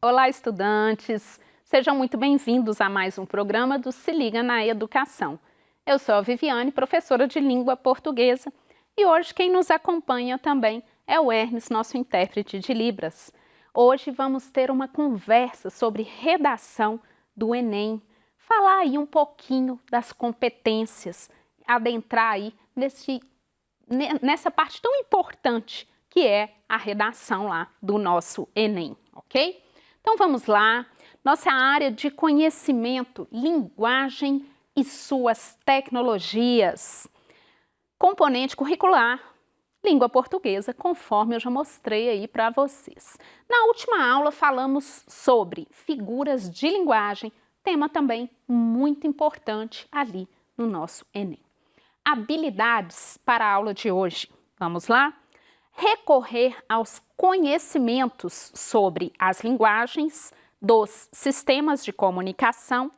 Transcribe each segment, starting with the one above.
Olá, estudantes! Sejam muito bem-vindos a mais um programa do Se Liga na Educação. Eu sou a Viviane, professora de língua portuguesa, e hoje quem nos acompanha também é o Hermes, nosso intérprete de Libras. Hoje vamos ter uma conversa sobre redação do Enem, falar aí um pouquinho das competências, adentrar aí nessa parte tão importante que é a redação lá do nosso Enem, ok? Então vamos lá, nossa área de conhecimento, linguagem e suas tecnologias. Componente curricular, língua portuguesa, conforme eu já mostrei aí para vocês. Na última aula falamos sobre figuras de linguagem, tema também muito importante ali no nosso Enem. Habilidades para a aula de hoje. Vamos lá? Recorrer aos conhecimentos sobre as linguagens, dos sistemas de comunicação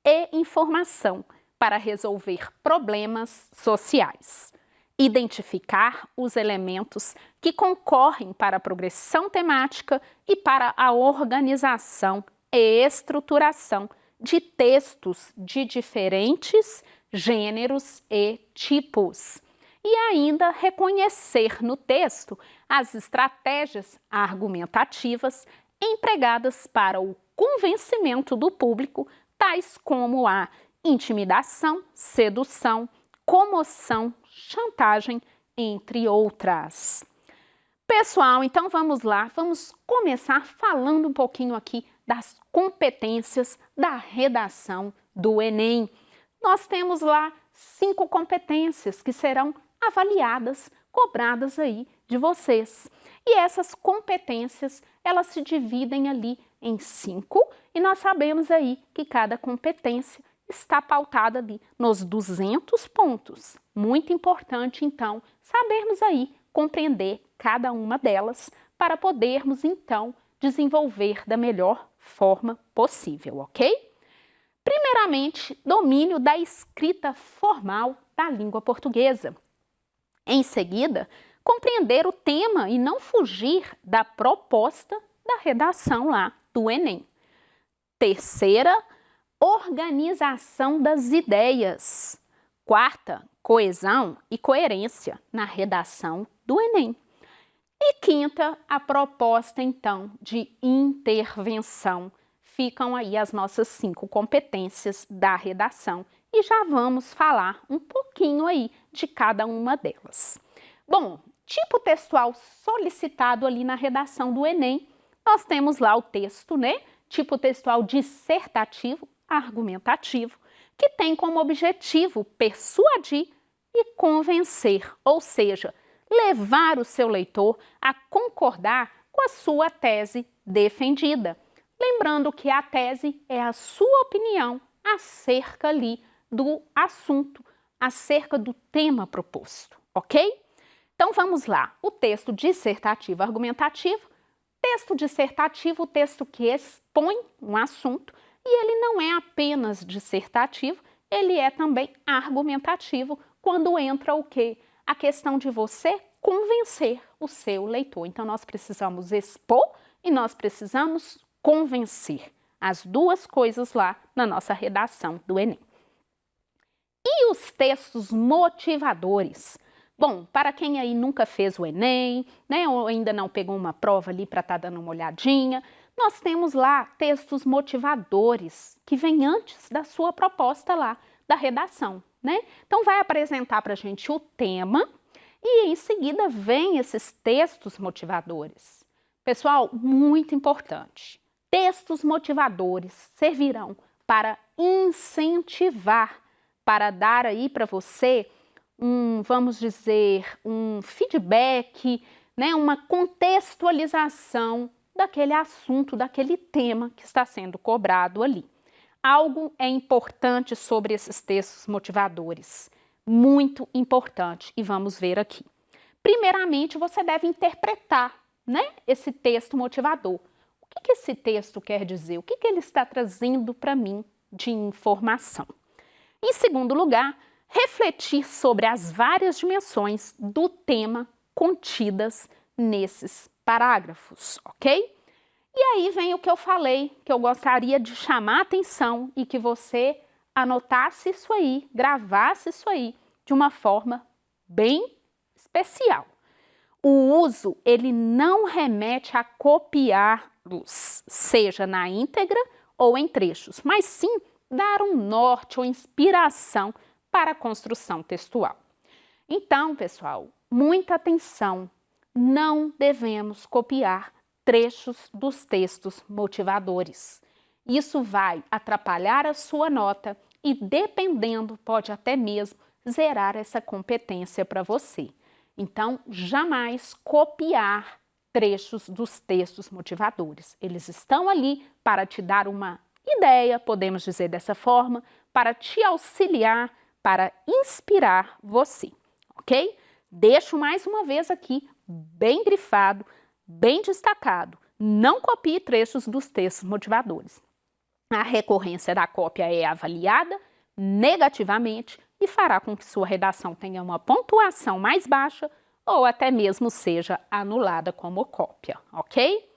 e informação para resolver problemas sociais. Identificar os elementos que concorrem para a progressão temática e para a organização e estruturação de textos de diferentes gêneros e tipos. E ainda reconhecer no texto as estratégias argumentativas empregadas para o convencimento do público, tais como a intimidação, sedução, comoção, chantagem, entre outras. Pessoal, então vamos lá, vamos começar falando um pouquinho aqui das competências da redação do Enem. Nós temos lá 5 competências que serão avaliadas, cobradas aí de vocês. E essas competências, elas se dividem ali em 5 e nós sabemos aí que cada competência está pautada ali nos 200 pontos. Muito importante, então, sabermos aí compreender cada uma delas para podermos, então, desenvolver da melhor forma possível, ok? Primeiramente, domínio da escrita formal da língua portuguesa. Em seguida, compreender o tema e não fugir da proposta da redação lá do Enem. Terceira, organização das ideias. Quarta, coesão e coerência na redação do Enem. E quinta, a proposta, então, de intervenção. Ficam aí as nossas 5 competências da redação e já vamos falar um pouquinho aí de cada uma delas. Bom, tipo textual solicitado ali na redação do Enem, nós temos lá o texto, né? Tipo textual dissertativo, argumentativo, que tem como objetivo persuadir e convencer, ou seja, levar o seu leitor a concordar com a sua tese defendida. Lembrando que a tese é a sua opinião acerca ali do assunto, acerca do tema proposto, ok? Então vamos lá, o texto dissertativo argumentativo. Texto dissertativo, o texto que expõe um assunto, e ele não é apenas dissertativo, ele é também argumentativo quando entra o quê? A questão de você convencer o seu leitor. Então nós precisamos expor e nós precisamos convencer. As duas coisas lá na nossa redação do Enem. E os textos motivadores? Bom, para quem aí nunca fez o Enem, né, ou ainda não pegou uma prova ali para estar dando uma olhadinha, nós temos lá textos motivadores que vêm antes da sua proposta lá da redação, né? Então vai apresentar para a gente o tema e em seguida vem esses textos motivadores. Pessoal, muito importante. Textos motivadores servirão para incentivar, para dar aí para você vamos dizer, um feedback, né, uma contextualização daquele assunto, daquele tema que está sendo cobrado ali. Algo é importante sobre esses textos motivadores, muito importante, e vamos ver aqui. Primeiramente, você deve interpretar, né, esse texto motivador. O que esse texto quer dizer? O que ele está trazendo para mim de informação? Em segundo lugar, refletir sobre as várias dimensões do tema contidas nesses parágrafos, ok? E aí vem o que eu falei, que eu gostaria de chamar a atenção e que você anotasse isso aí, gravasse isso aí de uma forma bem especial. O uso, ele não remete a copiá-los, seja na íntegra ou em trechos, mas sim dar um norte ou inspiração para a construção textual. Então, pessoal, muita atenção, não devemos copiar trechos dos textos motivadores. Isso vai atrapalhar a sua nota e, dependendo, pode até mesmo zerar essa competência para você. Então, jamais copiar trechos dos textos motivadores. Eles estão ali para te dar uma ideia, podemos dizer dessa forma, para te auxiliar, para inspirar você, ok? Deixo mais uma vez aqui, bem grifado, bem destacado. Não copie trechos dos textos motivadores. A recorrência da cópia é avaliada negativamente e fará com que sua redação tenha uma pontuação mais baixa ou até mesmo seja anulada como cópia, ok?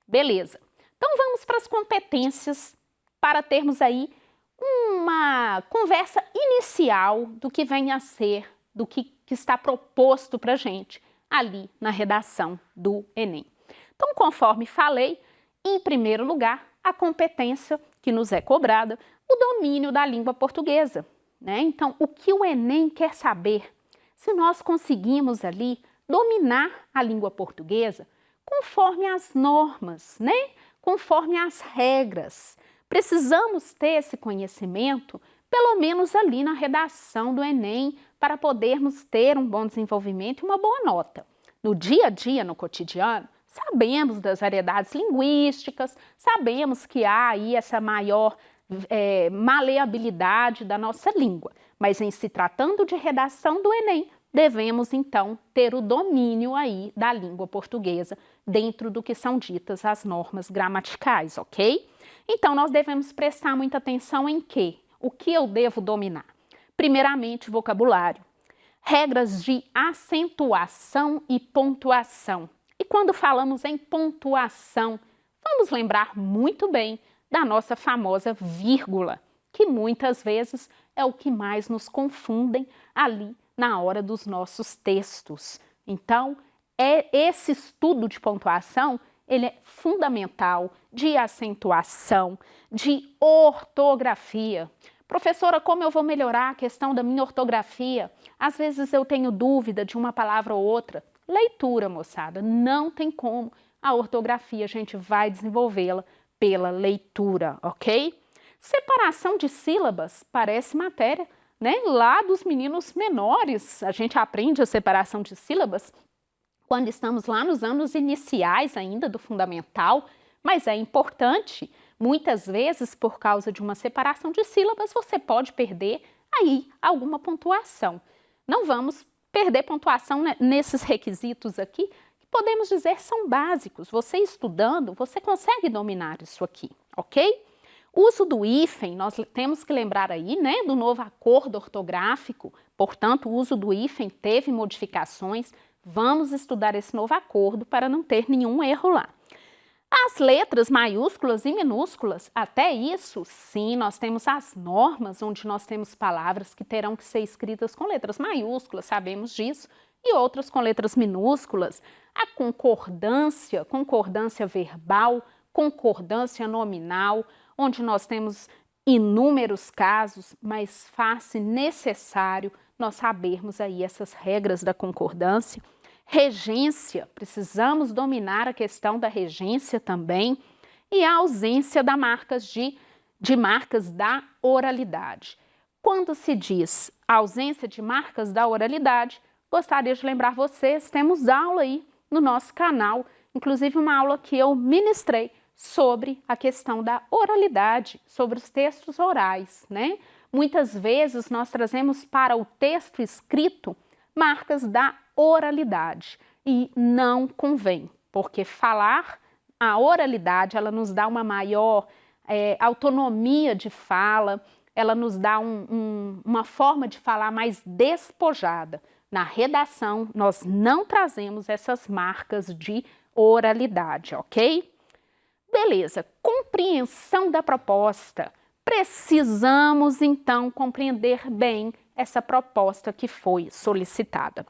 Beleza. Então vamos para as competências para termos aí uma conversa inicial do que vem a ser, do que está proposto para a gente ali na redação do Enem. Então, conforme falei, em primeiro lugar, a competência que nos é cobrada, o domínio da língua portuguesa, né? Então, o que o Enem quer saber? Se nós conseguimos ali dominar a língua portuguesa conforme as normas, né? Conforme as regras. Precisamos ter esse conhecimento, pelo menos ali na redação do Enem, para podermos ter um bom desenvolvimento e uma boa nota. No dia a dia, no cotidiano, sabemos das variedades linguísticas, sabemos que há aí essa maior maleabilidade da nossa língua, mas em se tratando de redação do Enem, devemos então ter o domínio aí da língua portuguesa dentro do que são ditas as normas gramaticais, ok? Então nós devemos prestar muita atenção em quê? O que eu devo dominar? Primeiramente, vocabulário, regras de acentuação e pontuação. E quando falamos em pontuação, vamos lembrar muito bem da nossa famosa vírgula, que muitas vezes é o que mais nos confundem ali na hora dos nossos textos. Então, esse estudo de pontuação, ele é fundamental, de acentuação, de ortografia. Professora, como eu vou melhorar a questão da minha ortografia? Às vezes eu tenho dúvida de uma palavra ou outra. Leitura, moçada, não tem como. A ortografia a gente vai desenvolvê-la pela leitura, ok? Separação de sílabas parece matéria, né? Lá dos meninos menores, a gente aprende a separação de sílabas quando estamos lá nos anos iniciais ainda do fundamental, mas é importante. Muitas vezes, por causa de uma separação de sílabas, você pode perder aí alguma pontuação. Não vamos perder pontuação nesses requisitos aqui, que podemos dizer são básicos. Você estudando, você consegue dominar isso aqui, ok? O uso do hífen, nós temos que lembrar aí, né, do novo acordo ortográfico, portanto, o uso do hífen teve modificações. Vamos estudar esse novo acordo para não ter nenhum erro lá. As letras maiúsculas e minúsculas, até isso, sim, nós temos as normas onde nós temos palavras que terão que ser escritas com letras maiúsculas, sabemos disso, e outras com letras minúsculas. A concordância, concordância verbal, concordância nominal, onde nós temos inúmeros casos, mas faz-se necessário nós sabermos aí essas regras da concordância. Regência, precisamos dominar a questão da regência também, e a ausência de marcas da oralidade. Quando se diz ausência de marcas da oralidade, gostaria de lembrar vocês, temos aula aí no nosso canal, inclusive uma aula que eu ministrei sobre a questão da oralidade, sobre os textos orais, né? Muitas vezes nós trazemos para o texto escrito marcas da oralidade e não convém, porque falar a oralidade, ela nos dá uma maior autonomia de fala, ela nos dá uma forma de falar mais despojada. Na redação, nós não trazemos essas marcas de oralidade, ok? Beleza, compreensão da proposta. Precisamos, então, compreender bem essa proposta que foi solicitada.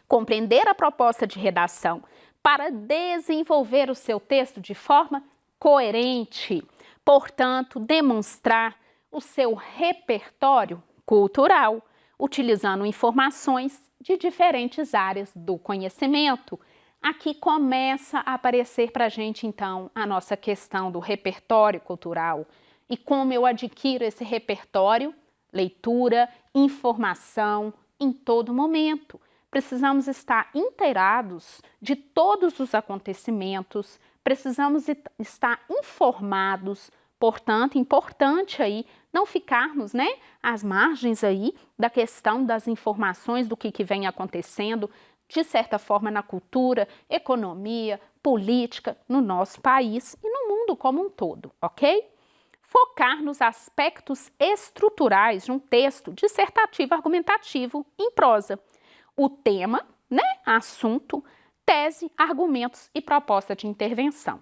Compreender a proposta de redação para desenvolver o seu texto de forma coerente. Portanto, demonstrar o seu repertório cultural, utilizando informações de diferentes áreas do conhecimento. Aqui começa a aparecer para a gente, então, a nossa questão do repertório cultural. E como eu adquiro esse repertório? Leitura, informação, em todo momento. Precisamos estar inteirados de todos os acontecimentos, precisamos estar informados, portanto, importante aí não ficarmos, né, às margens aí da questão das informações do que vem acontecendo, de certa forma, na cultura, economia, política, no nosso país e no mundo como um todo, ok? Focar nos aspectos estruturais de um texto dissertativo argumentativo em prosa. O tema, né, assunto, tese, argumentos e proposta de intervenção.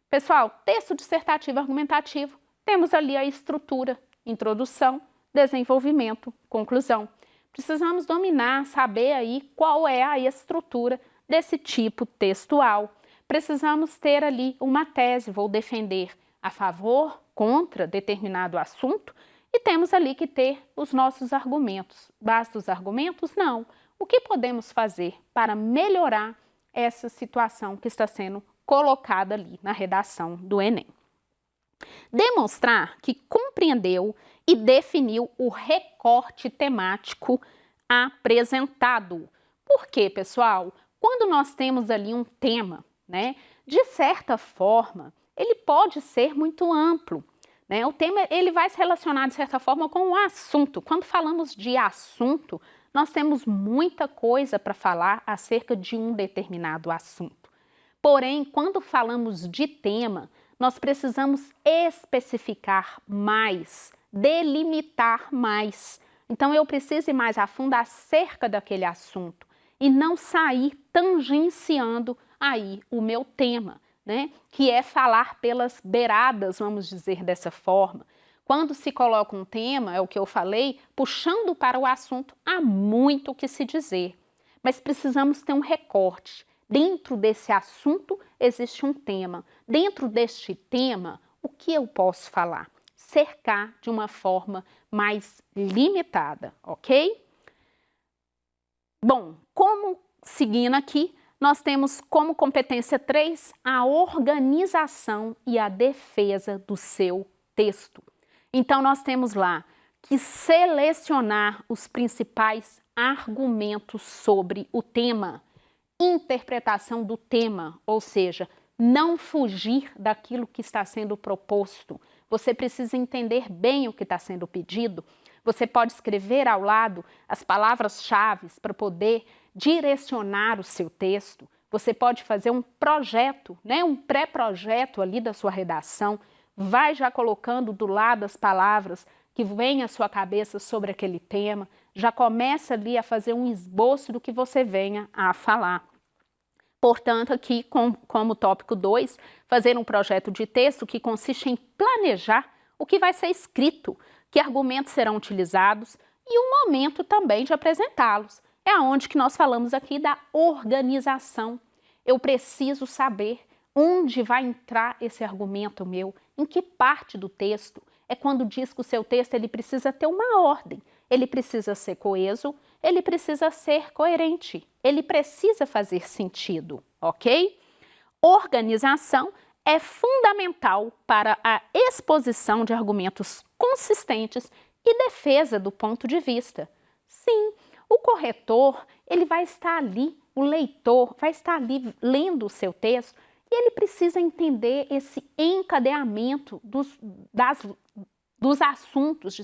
Pessoal, texto dissertativo argumentativo, temos ali a estrutura, introdução, desenvolvimento, conclusão. Precisamos dominar, saber aí qual é a estrutura desse tipo textual. Precisamos ter ali uma tese, vou defender a favor, contra determinado assunto, e temos ali que ter os nossos argumentos. Basta os argumentos? Não. O que podemos fazer para melhorar essa situação que está sendo colocada ali na redação do Enem? Demonstrar que compreendeu e definiu o recorte temático apresentado. Por quê, pessoal? Quando nós temos ali um tema, né, de certa forma, ele pode ser muito amplo. Né? O tema ele vai se relacionar, de certa forma, com o assunto. Quando falamos de assunto, nós temos muita coisa para falar acerca de um determinado assunto. Porém, quando falamos de tema, nós precisamos especificar mais, delimitar mais. Então, eu preciso ir mais a fundo acerca daquele assunto e não sair tangenciando aí o meu tema, né? Que é falar pelas beiradas, vamos dizer dessa forma. Quando se coloca um tema, é o que eu falei, puxando para o assunto, há muito o que se dizer. Mas precisamos ter um recorte. Dentro desse assunto existe um tema. Dentro deste tema, o que eu posso falar? Cercar de uma forma mais limitada, ok? Bom, como seguindo aqui, nós temos como competência 3 a organização e a defesa do seu texto. Então, nós temos lá que selecionar os principais argumentos sobre o tema, interpretação do tema, ou seja, não fugir daquilo que está sendo proposto. Você precisa entender bem o que está sendo pedido. Você pode escrever ao lado as palavras-chave para poder direcionar o seu texto. Você pode fazer um projeto, né, um pré-projeto ali da sua redação. Vai já colocando do lado as palavras que vêm à sua cabeça sobre aquele tema. Já começa ali a fazer um esboço do que você venha a falar. Portanto, aqui, como tópico 2, fazer um projeto de texto que consiste em planejar o que vai ser escrito, que argumentos serão utilizados e o momento também de apresentá-los. É onde que nós falamos aqui da organização. Eu preciso saber onde vai entrar esse argumento meu, em que parte do texto. É quando diz que o seu texto ele precisa ter uma ordem, ele precisa ser coeso, ele precisa ser coerente, ele precisa fazer sentido, ok? Organização é fundamental para a exposição de argumentos consistentes e defesa do ponto de vista. Sim, o corretor, ele vai estar ali, o leitor vai estar ali lendo o seu texto e ele precisa entender esse encadeamento dos assuntos,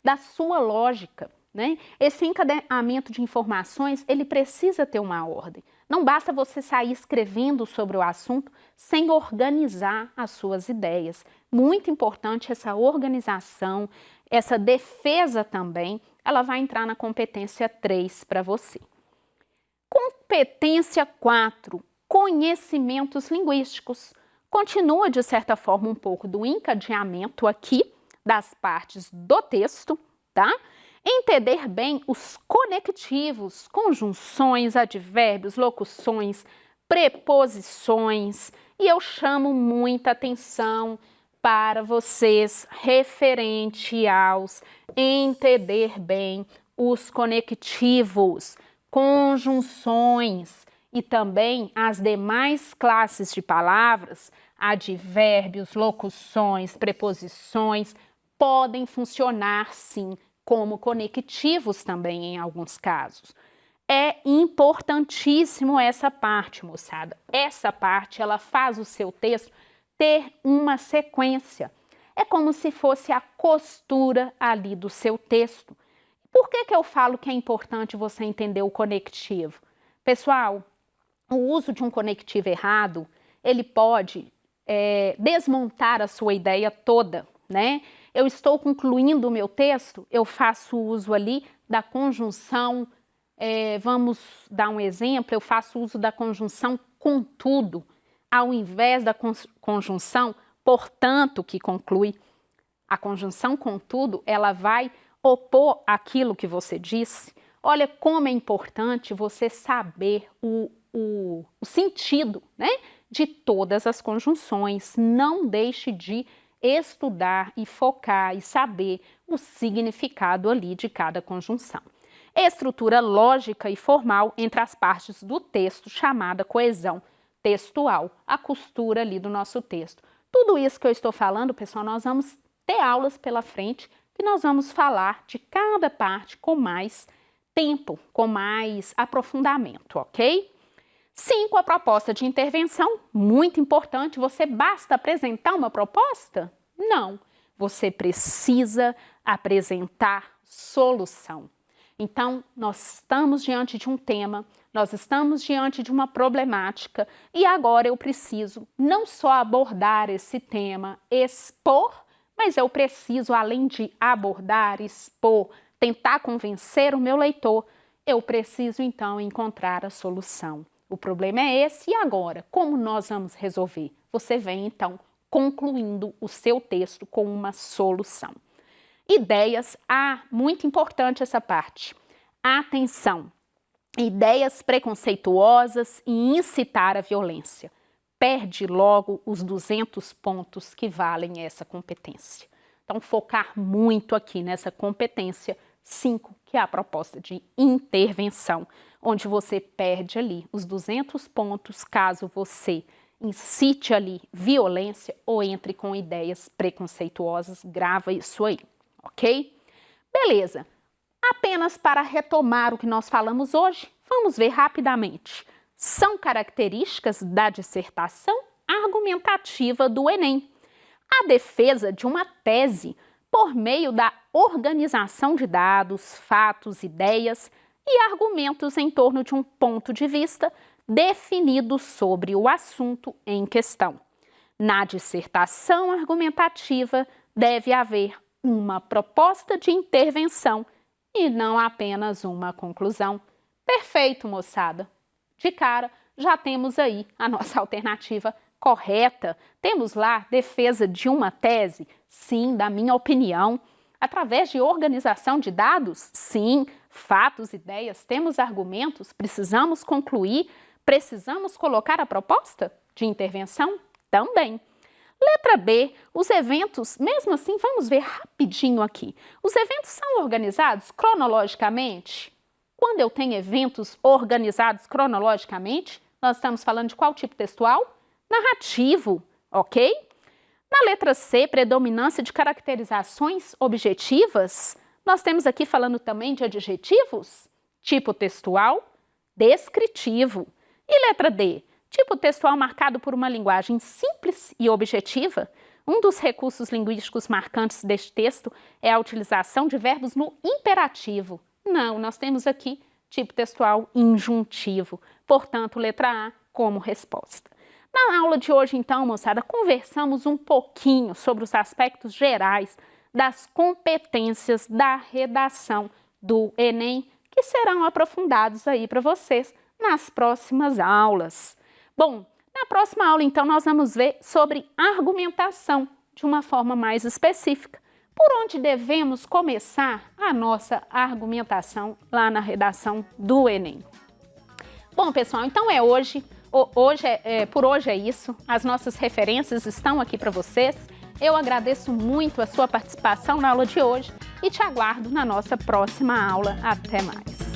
da sua lógica, né? Esse encadeamento de informações, ele precisa ter uma ordem. Não basta você sair escrevendo sobre o assunto sem organizar as suas ideias. Muito importante essa organização, essa defesa também, ela vai entrar na competência 3 para você. Competência 4, conhecimentos linguísticos. continua, de certa forma, um pouco do encadeamento aqui das partes do texto, tá? Entender bem os conectivos, conjunções, advérbios, locuções, preposições, e eu chamo muita atenção para vocês referente aos entender bem os conectivos, conjunções e também as demais classes de palavras, advérbios, locuções, preposições, podem funcionar sim como conectivos também em alguns casos. É importantíssimo essa parte, moçada. Essa parte, ela faz o seu texto ter uma sequência. É como se fosse a costura ali do seu texto. Por que eu falo que é importante você entender o conectivo? Pessoal, o uso de um conectivo errado, ele pode desmontar a sua ideia toda, né? Eu estou concluindo o meu texto, eu faço uso ali da conjunção, vamos dar um exemplo, eu faço uso da conjunção contudo, ao invés da conjunção portanto, que conclui. A conjunção contudo, ela vai opor aquilo que você disse. Olha como é importante você saber o sentido, né, de todas as conjunções. Não deixe de estudar e focar e saber o significado ali de cada conjunção. Estrutura lógica e formal entre as partes do texto, chamada coesão textual, a costura ali do nosso texto. Tudo isso que eu estou falando, pessoal, nós vamos ter aulas pela frente que nós vamos falar de cada parte com mais tempo, com mais aprofundamento, ok? 5, a proposta de intervenção, muito importante. Você basta apresentar uma proposta? Não, você precisa apresentar solução. Então, nós estamos diante de um tema, nós estamos diante de uma problemática e agora eu preciso não só abordar esse tema, expor, mas eu preciso, além de abordar, expor, tentar convencer o meu leitor, eu preciso então encontrar a solução. O problema é esse e agora, como nós vamos resolver? Você vem então concluindo o seu texto com uma solução. Ideias, muito importante essa parte. Atenção, ideias preconceituosas e incitar a violência. Perde logo os 200 pontos que valem essa competência. Então, focar muito aqui nessa competência 5, que é a proposta de intervenção, onde você perde ali os 200 pontos caso você incite ali violência ou entre com ideias preconceituosas. Grava isso aí. Ok? Beleza. Apenas para retomar o que nós falamos hoje, vamos ver rapidamente. São características da dissertação argumentativa do Enem. A defesa de uma tese por meio da organização de dados, fatos, ideias e argumentos em torno de um ponto de vista definido sobre o assunto em questão. Na dissertação argumentativa deve haver uma proposta de intervenção e não apenas uma conclusão. Perfeito, moçada. De cara, já temos aí a nossa alternativa correta. Temos lá defesa de uma tese? Sim, da minha opinião. Através de organização de dados? Sim. Fatos, ideias, temos argumentos? Precisamos concluir? Precisamos colocar a proposta de intervenção? Também. Letra B, os eventos, mesmo assim, vamos ver rapidinho aqui. Os eventos são organizados cronologicamente? Quando eu tenho eventos organizados cronologicamente, nós estamos falando de qual tipo textual? Narrativo, ok? Na letra C, predominância de caracterizações objetivas, nós temos aqui falando também de adjetivos, tipo textual, descritivo. E letra D, tipo textual marcado por uma linguagem simples e objetiva. Um dos recursos linguísticos marcantes deste texto é a utilização de verbos no imperativo. Não, nós temos aqui tipo textual injuntivo. Portanto, letra A como resposta. Na aula de hoje, então, moçada, conversamos um pouquinho sobre os aspectos gerais das competências da redação do Enem, que serão aprofundados aí para vocês nas próximas aulas. Bom, Na próxima aula, então, nós vamos ver sobre argumentação de uma forma mais específica. Por onde devemos começar a nossa argumentação lá na redação do Enem. Bom, pessoal, então por hoje é isso. As nossas referências estão aqui para vocês. Eu agradeço muito a sua participação na aula de hoje e te aguardo na nossa próxima aula. Até mais!